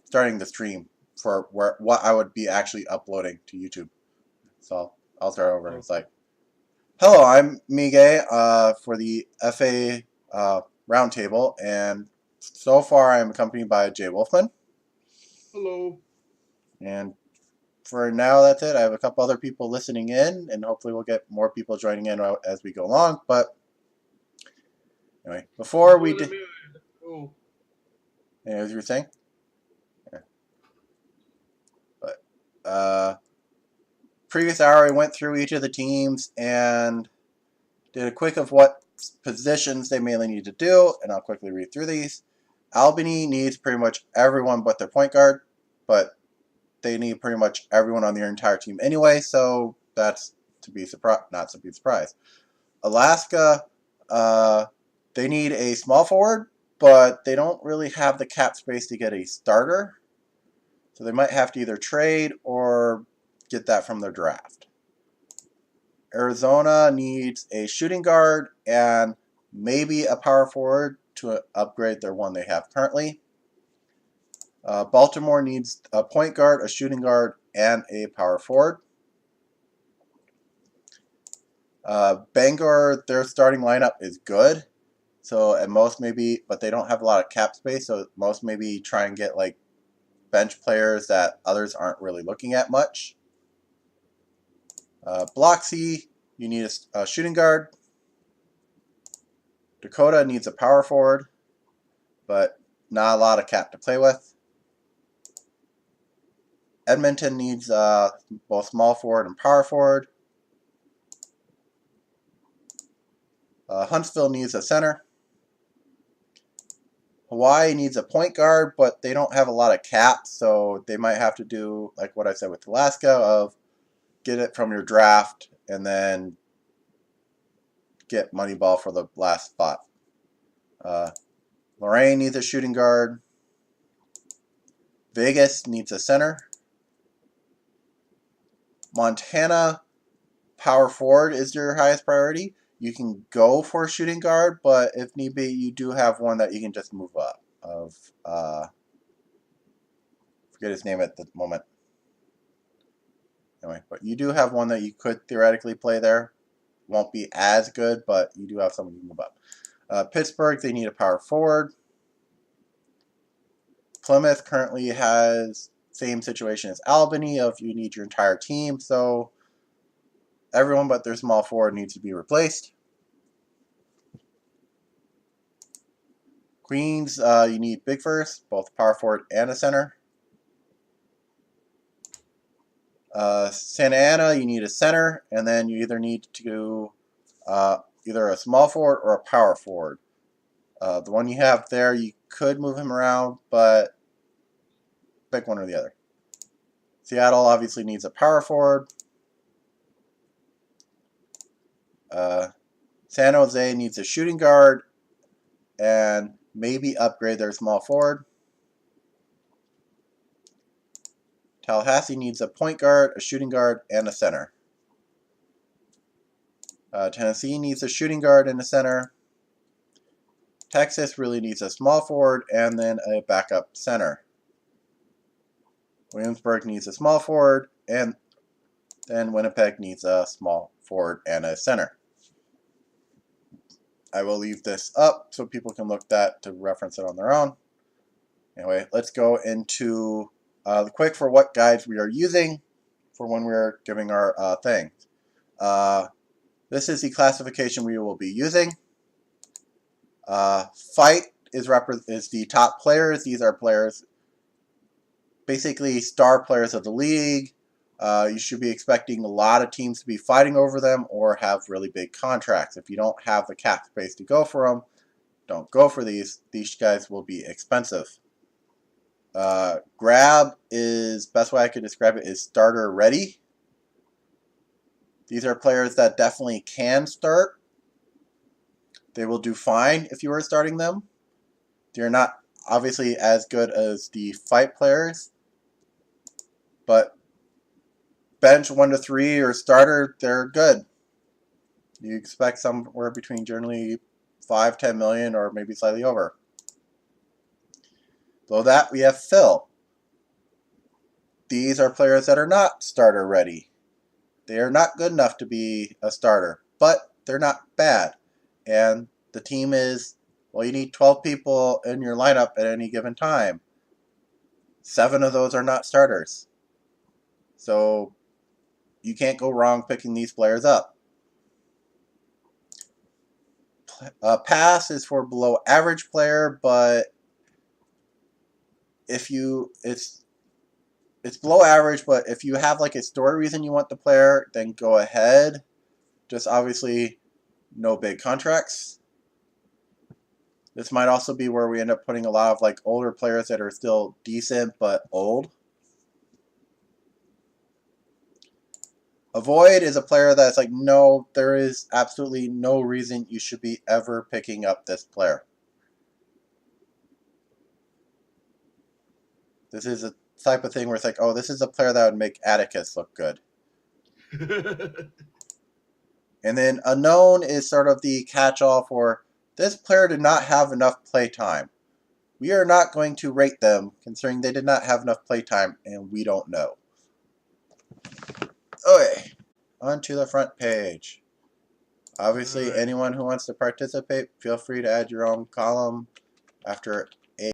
starting the stream for what I would be actually uploading to YouTube. So I'll start over. Oh, It's like, hello, I'm Mige for the FA Roundtable, and so far I'm accompanied by Jay Wolfman. hello. And for now, that's it. I have a couple other people listening in, and hopefully we'll get more people joining in as we go along. But anyway, before we did, Oh, as you were saying, yeah. But previous hour I went through each of the teams and did a quick of what positions they mainly need to do, and I'll quickly read through these. Albany needs pretty much everyone but their point guard, but they need pretty much everyone on their entire team anyway, so that's to be not to be surprised. Alaska, they need a small forward, but they don't really have the cap space to get a starter, so they might have to either trade or get that from their draft. Arizona needs a shooting guard and maybe a power forward to upgrade their one they have currently. Baltimore needs a point guard, a shooting guard, and a power forward. Bangor, their starting lineup is good. So at most maybe, but they don't have a lot of cap space. So at most maybe try and get like bench players that others aren't really looking at much. Biloxi, you need a shooting guard. Dakota needs a power forward, but not a lot of cap to play with. Edmonton needs both small forward and power forward. Huntsville needs a center. Hawaii needs a point guard, but they don't have a lot of cap, so they might have to do like what I said with Alaska of get it from your draft and then get Moneyball for the last spot. Lorraine needs a shooting guard. Vegas needs a center. Montana, power forward is your highest priority. You can go for a shooting guard, but if need be, you do have one that you can just move up. Forget his name at the moment. Anyway, but you do have one that you could theoretically play there. Won't be as good, but you do have someone you can move up. Pittsburgh, they need a power forward. Plymouth currently has same situation as Albany of you need your entire team, so everyone but their small forward needs to be replaced. Queens, you need big first, both power forward and a center. Santa Ana, you need a center, and then you either need to either a small forward or a power forward. The one you have there, you could move him around, but pick one or the other. Seattle obviously needs a power forward. San Jose needs a shooting guard and maybe upgrade their small forward. Tallahassee needs a point guard, a shooting guard, and a center. Tennessee needs a shooting guard and a center. Texas really needs a small forward and then a backup center. Williamsburg needs a small forward, and then Winnipeg needs a small forward and a center. I will leave this up so people can look that to reference it on their own. Anyway, let's go into the quick for what guides we are using for when we're giving our thing. This is the classification we will be using. Fight is the top players. These are players, basically star players of the league. You should be expecting a lot of teams to be fighting over them or have really big contracts. If you don't have the cap space to go for them, don't go for these. These guys will be expensive. Grab is, best way I could describe it is starter ready. These are players that definitely can start. They will do fine if you are starting them. They're not obviously as good as the fight players, but bench 1 to 3 or starter, they're good. You expect somewhere between generally 5-10 million or maybe slightly over. Below that, we have Phil. These are players that are not starter ready. They are not good enough to be a starter, but they're not bad. And the team is, well, you need 12 people in your lineup at any given time. 7 of those are not starters. So you can't go wrong picking these players up. Pass is for below average player, but if you it's below average, but if you have like a story reason you want the player, then go ahead. Just obviously no big contracts. This might also be where we end up putting a lot of like older players that are still decent but old. Avoid is a player that's like, no, there is absolutely no reason you should be ever picking up this player. This is a type of thing where it's like, oh, this is a player that would make Atticus look good. And then unknown is sort of the catch-all for this player did not have enough play time. We are not going to rate them considering they did not have enough play time and we don't know. Okay, on to the front page. Obviously, anyone who wants to participate, feel free to add your own column after